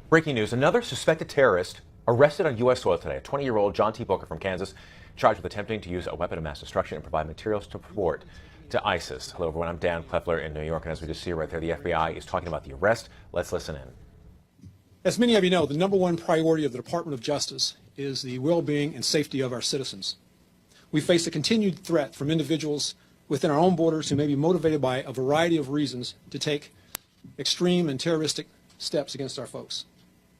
Breaking news, another suspected terrorist arrested on U.S. soil today. A 20-year-old John T. Booker from Kansas, charged with attempting to use a weapon of mass destruction and provide materials to support to ISIS. Hello, everyone. I'm Dan Kleffler in New York, and as we just see right there, the FBI is talking about the arrest. Let's listen in. As many of you know, the number one priority of the Department of Justice is the well-being and safety of our citizens. We face a continued threat from individuals within our own borders who may be motivated by a variety of reasons to take extreme and terroristic steps against our folks.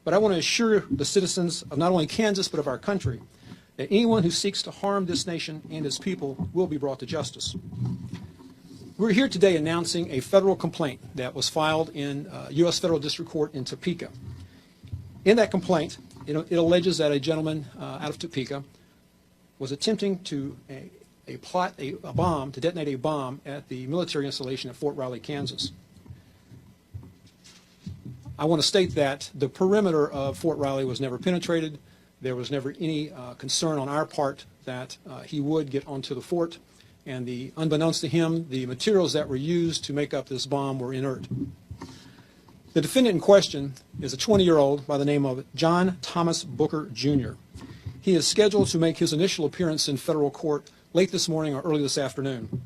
But I want to assure the citizens of not only Kansas but of our country that anyone who seeks to harm this nation and its people will be brought to justice. We're here today announcing a federal complaint that was filed in U.S. Federal District Court in Topeka. In that complaint, it alleges that a gentleman out of Topeka was attempting to plot a bomb, to detonate a bomb at the military installation at Fort Riley, Kansas. I want to state that the perimeter of Fort Riley was never penetrated. There was never any concern on our part that he would get onto the fort. And unbeknownst to him, the materials that were used to make up this bomb were inert. The defendant in question is a 20-year-old by the name of John Thomas Booker, Jr. He is scheduled to make his initial appearance in federal court late this morning or early this afternoon.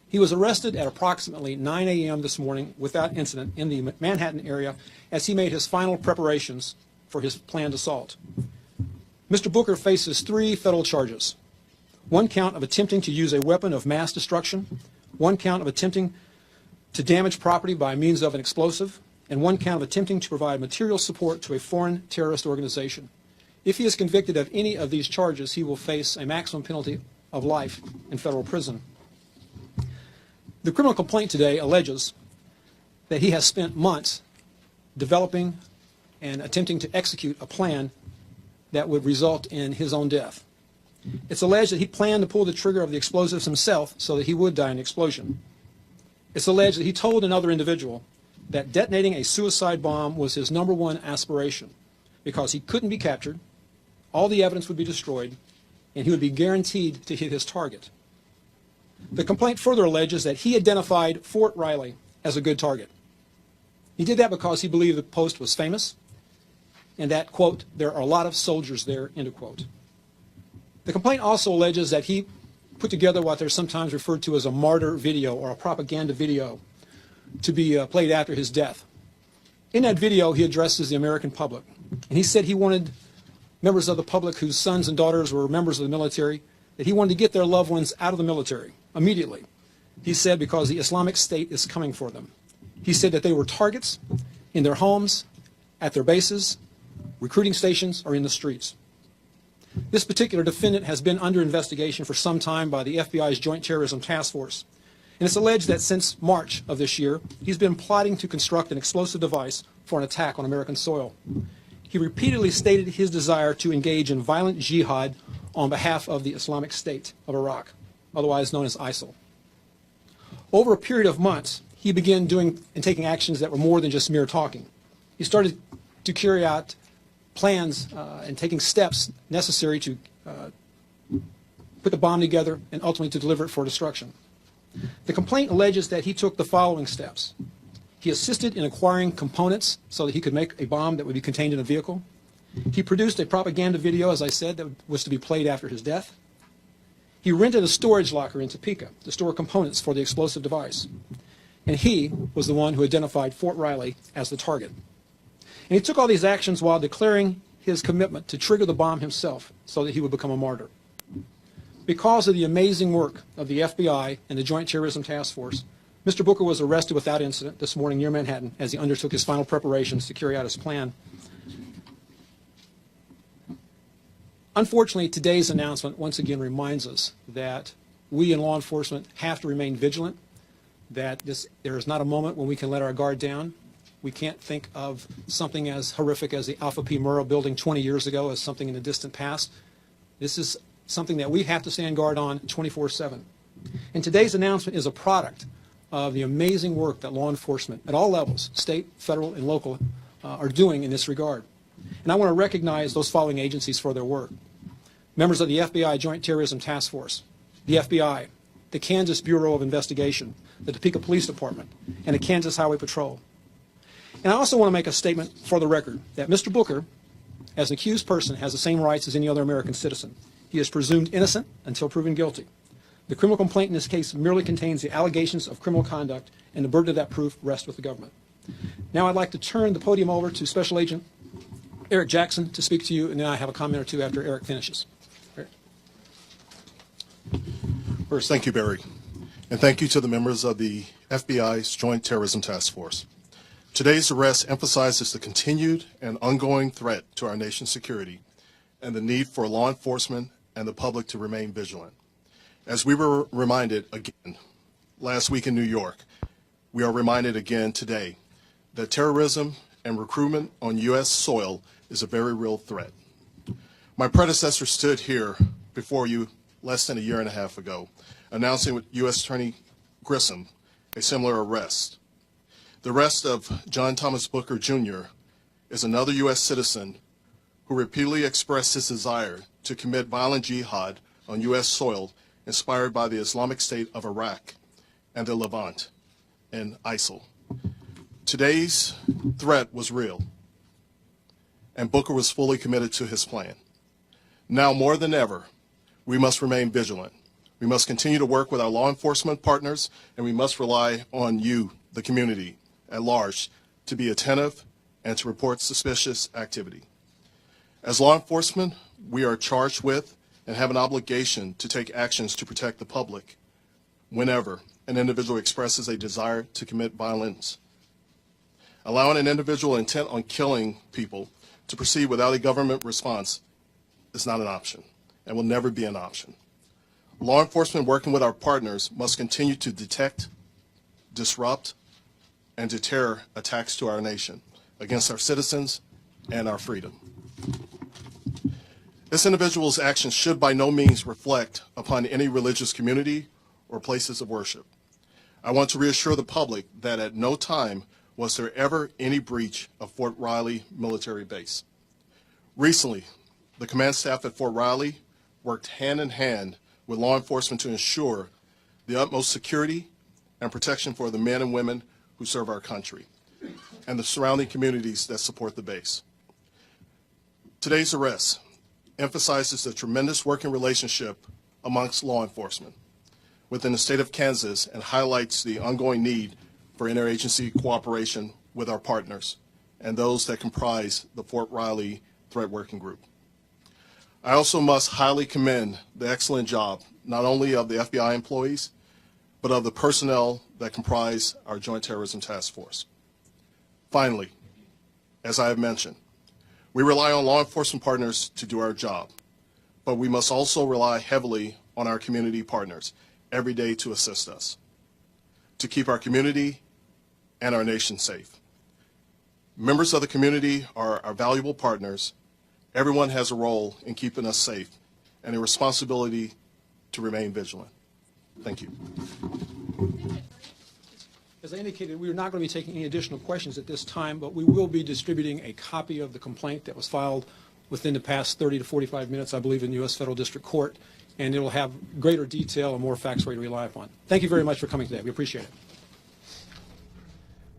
He was arrested at approximately 9 a.m. this morning without incident in the Manhattan area as he made his final preparations for his planned assault. Mr. Booker faces 3 federal charges. 1 count of attempting to use a weapon of mass destruction, 1 count of attempting to damage property by means of an explosive, and 1 count of attempting to provide material support to a foreign terrorist organization. If he is convicted of any of these charges, he will face a maximum penalty of life in federal prison. The criminal complaint today alleges that he has spent months developing and attempting to execute a plan that would result in his own death. It's alleged that he planned to pull the trigger of the explosives himself so that he would die in the explosion. It's alleged that he told another individual that detonating a suicide bomb was his #1 aspiration because he couldn't be captured, all the evidence would be destroyed, and he would be guaranteed to hit his target. The complaint further alleges that he identified Fort Riley as a good target. He did that because he believed the post was famous and that, quote, there are a lot of soldiers there, end of quote. The complaint also alleges that he put together what they're sometimes referred to as a martyr video or a propaganda video to be played after his death. In that video, he addresses the American public, and he said he wanted members of the public whose sons and daughters were members of the military, that he wanted to get their loved ones out of the military immediately. He said because the Islamic State is coming for them. He said that they were targets in their homes, at their bases, recruiting stations, or in the streets. This particular defendant has been under investigation for some time by the FBI's Joint Terrorism Task Force. And it's alleged that since March of this year, he's been plotting to construct an explosive device for an attack on American soil. He repeatedly stated his desire to engage in violent jihad on behalf of the Islamic State of Iraq, otherwise known as ISIL. Over a period of months, he began doing and taking actions that were more than just mere talking. He started to carry out plans and taking steps necessary to put the bomb together and ultimately to deliver it for destruction. The complaint alleges that he took the following steps. He assisted in acquiring components so that he could make a bomb that would be contained in a vehicle. He produced a propaganda video, as I said, that was to be played after his death. He rented a storage locker in Topeka to store components for the explosive device. And he was the one who identified Fort Riley as the target. And he took all these actions while declaring his commitment to trigger the bomb himself so that he would become a martyr. Because of the amazing work of the FBI and the Joint Terrorism Task Force, Mr. Booker was arrested without incident this morning near Manhattan as he undertook his final preparations to carry out his plan. Unfortunately, today's announcement once again reminds us that we in law enforcement have to remain vigilant, that there is not a moment when we can let our guard down. We can't think of something as horrific as the Alpha P. Murrah building 20 years ago as something in the distant past. This is something that we have to stand guard on 24/7. And today's announcement is a product of the amazing work that law enforcement at all levels, state, federal, and local, are doing in this regard. And I want to recognize those following agencies for their work. Members of the FBI Joint Terrorism Task Force, the FBI, the Kansas Bureau of Investigation, the Topeka Police Department, and the Kansas Highway Patrol. And I also want to make a statement for the record that Mr. Booker, as an accused person, has the same rights as any other American citizen. He is presumed innocent until proven guilty. The criminal complaint in this case merely contains the allegations of criminal conduct, and the burden of that proof rests with the government. Now I'd like to turn the podium over to Special Agent Eric Jackson to speak to you, and then I have a comment or two after Eric finishes. Eric. First, thank you, Barry, and thank you to the members of the FBI's Joint Terrorism Task Force. Today's arrest emphasizes the continued and ongoing threat to our nation's security and the need for law enforcement and the public to remain vigilant. As we were reminded again last week in New York, we are reminded again today that terrorism and recruitment on U.S. soil is a very real threat. My predecessor stood here before you less than a year and a half ago, announcing with U.S. Attorney Grissom a similar arrest. The arrest of John Thomas Booker, Jr. is another U.S. citizen who repeatedly expressed his desire to commit violent jihad on U.S. soil inspired by the Islamic State of Iraq and the Levant and ISIL. Today's threat was real, and Booker was fully committed to his plan. Now more than ever, we must remain vigilant. We must continue to work with our law enforcement partners, and we must rely on you, the community at large, to be attentive and to report suspicious activity. As law enforcement, we are charged with and have an obligation to take actions to protect the public whenever an individual expresses a desire to commit violence. Allowing an individual intent on killing people to proceed without a government response is not an option and will never be an option. Law enforcement working with our partners must continue to detect, disrupt, and deter attacks to our nation against our citizens and our freedom. This individual's actions should by no means reflect upon any religious community or places of worship. I want to reassure the public that at no time was there ever any breach of Fort Riley military base. Recently, the command staff at Fort Riley worked hand in hand with law enforcement to ensure the utmost security and protection for the men and women who serve our country and the surrounding communities that support the base. Today's arrest emphasizes the tremendous working relationship amongst law enforcement within the state of Kansas and highlights the ongoing need for interagency cooperation with our partners and those that comprise the Fort Riley Threat Working Group. I also must highly commend the excellent job not only of the FBI employees, but of the personnel that comprise our Joint Terrorism Task Force. Finally, as I have mentioned, we rely on law enforcement partners to do our job, but we must also rely heavily on our community partners every day to assist us, to keep our community and our nation safe. Members of the community are our valuable partners. Everyone has a role in keeping us safe and a responsibility to remain vigilant. Thank you. As I indicated, we are not going to be taking any additional questions at this time, but we will be distributing a copy of the complaint that was filed within the past 30 to 45 minutes, I believe, in the U.S. Federal District Court, and it will have greater detail and more facts for you to rely upon. Thank you very much for coming today. We appreciate it.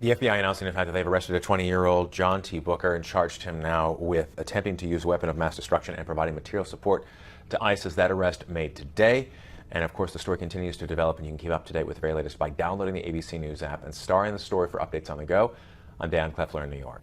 The FBI announcing the fact that they've arrested a 20-year-old John T. Booker and charged him now with attempting to use a weapon of mass destruction and providing material support to ISIS. That arrest made today. And of course, the story continues to develop, and you can keep up to date with the very latest by downloading the ABC News app and starring the story for updates on the go. I'm Dan Kleffler in New York.